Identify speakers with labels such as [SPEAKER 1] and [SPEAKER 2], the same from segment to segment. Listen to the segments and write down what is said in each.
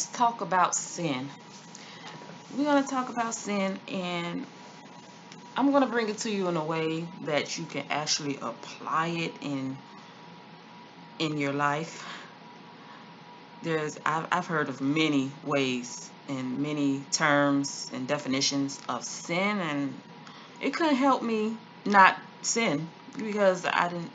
[SPEAKER 1] let's talk about sin. We're going to talk about sin, and I'm going to bring it to you in a way that you can actually apply it in your life. I've heard of many ways and many terms and definitions of sin, and it couldn't help me not sin because I didn't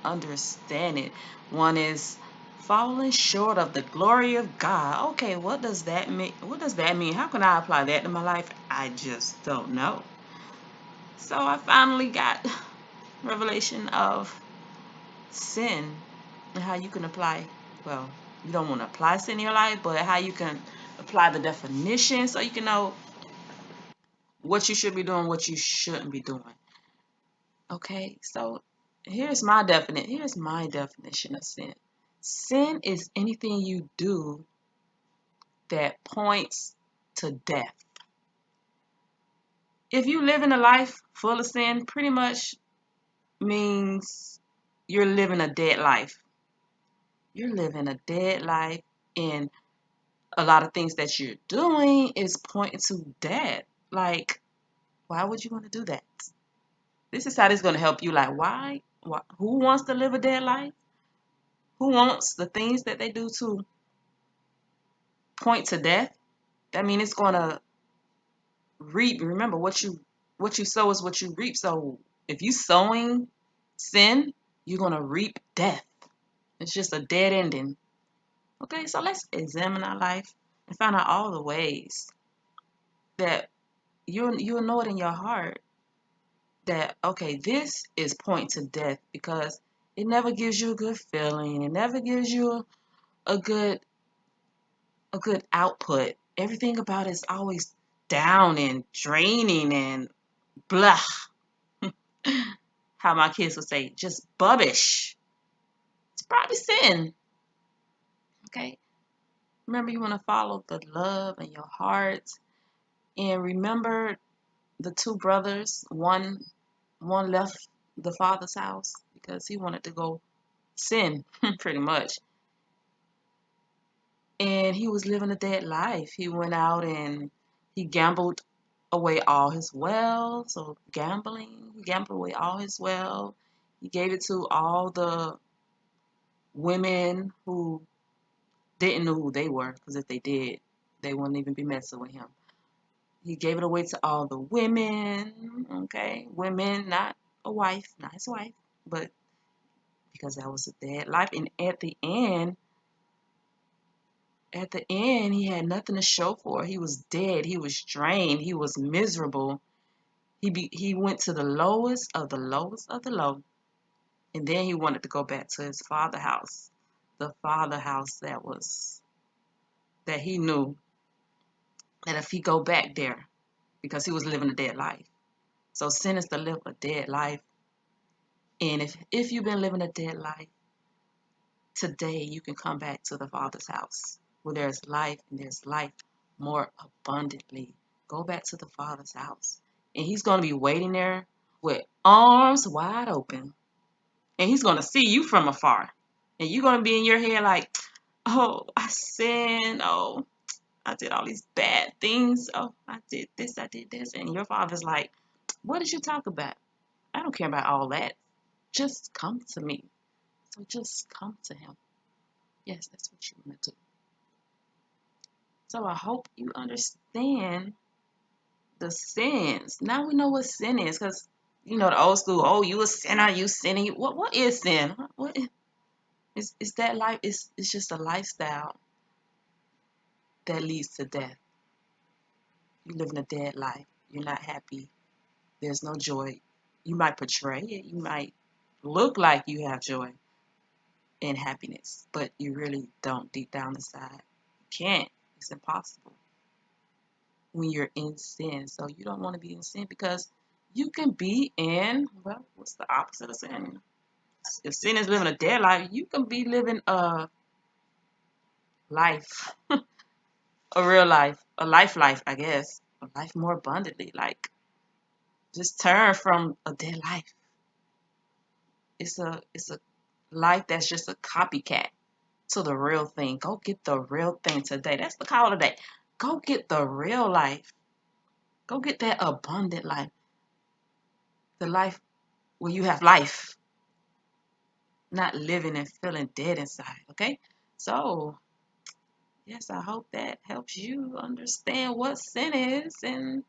[SPEAKER 1] understand it. One is falling short of the glory of God. Okay, what does that mean? What does that mean? How can I apply that to my life? I just don't know. So I finally got revelation of sin and how you can apply, well, you don't want to apply sin in your life, but how you can apply the definition so you can know what you should be doing, what you shouldn't be doing. Okay, so here's my definition of sin. Sin is anything you do that points to death. If you live in a life full of sin, pretty much means you're living a dead life. You're living a dead life, and a lot of things that you're doing is pointing to death. Like, why would you want to do that? This is how this is going to help you. Like, why? Who wants to live a dead life? Who wants the things that they do to point to death? That means it's going to reap. Remember, what you sow is what you reap. So if you sowing sin, you're going to reap death. It's just a dead ending. Okay, so let's examine our life and find out all the ways that you'll know it in your heart that, okay, this is point to death, because it never gives you a good feeling. It never gives you a good output. Everything about it is always down and draining and blah. How my kids would say, just bubbish. It's probably sin. Okay. Remember, you want to follow the love in your heart. And remember the two brothers. One left the father's house because he wanted to go sin, pretty much. And he was living a dead life. He went out and he gambled away all his wealth. So gambling, he gambled away all his wealth. He gave it to all the women who didn't know who they were, because if they did, they wouldn't even be messing with him. He gave it away to all the women, okay? Women, not a wife, not his wife, but because that was a dead life. And at the end, he had nothing to show for it. He was dead. He was drained. He was miserable. He went to the lowest of the lowest of the low, and then he wanted to go back to his father house, the father house that he knew that if he go back there, because he was living a dead life. So sin is to live a dead life, and if you've been living a dead life, today you can come back to the Father's house where there's life, and there's life more abundantly. Go back to the Father's house, and He's going to be waiting there with arms wide open, and He's going to see you from afar, and you're going to be in your head like, oh, I sinned. Oh, I did all these bad things. Oh, I did this, I did this. And your Father's like, what did you talk about? I don't care about all that. Just come to me. So just come to Him. Yes, that's what you want to do. So I hope you understand the sins. Now we know what sin is, because the old school. Oh, you a sinner? You sinning? What is sin? What is that life? It's just a lifestyle that leads to death. You living a dead life. You're not happy. There's no joy. You might portray it. You might look like you have joy and happiness, but you really don't deep down inside. You can't. It's impossible when you're in sin. So you don't want to be in sin, because you can be in, well, what's the opposite of sin? If sin is living a dead life, you can be living a life, a real life, a life, I guess, a life more abundantly. Like, just turn from a dead life. It's a life that's just a copycat. to the real thing. Go get the real thing today. That's the call today. Go get the real life. Go get that abundant life. The life where you have life, not living and feeling dead inside. Okay? So, yes, I hope that helps you understand what sin is. And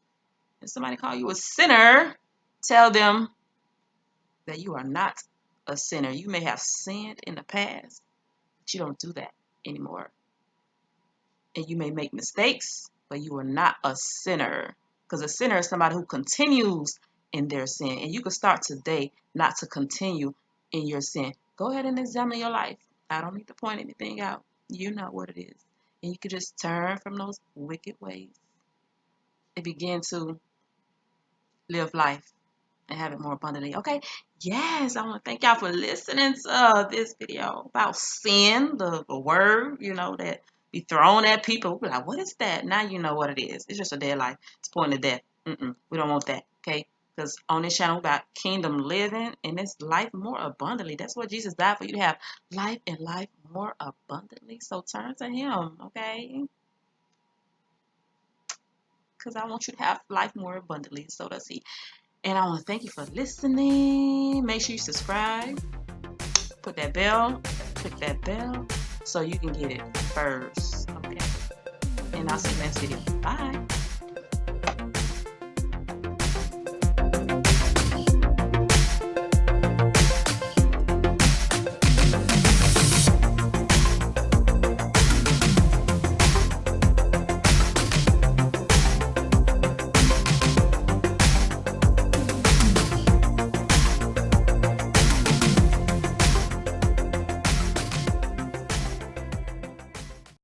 [SPEAKER 1] if somebody call you a sinner, tell them that you are not a sinner. You may have sinned in the past, but you don't do that anymore. And you may make mistakes, but you are not a sinner. Because a sinner is somebody who continues in their sin. And you can start today not to continue in your sin. Go ahead and examine your life. I don't need to point anything out. You know what it is. And you can just turn from those wicked ways and begin to live life and have it more abundantly. Okay? Yes, I want to thank y'all for listening to this video about sin, the word, that be thrown at people. We're like, what is that? Now you know what it is. It's just a dead life. It's pointing to death. We don't want that. Okay? Because on this channel, we got kingdom living and it's life more abundantly. That's what Jesus died for, you to have life and life more abundantly. So turn to him, okay? Because I want you to have life more abundantly. So does he. And I want to thank you for listening. Make sure you subscribe. Put that bell. Click that bell so you can get it first. Okay. And I'll see you next video. Bye.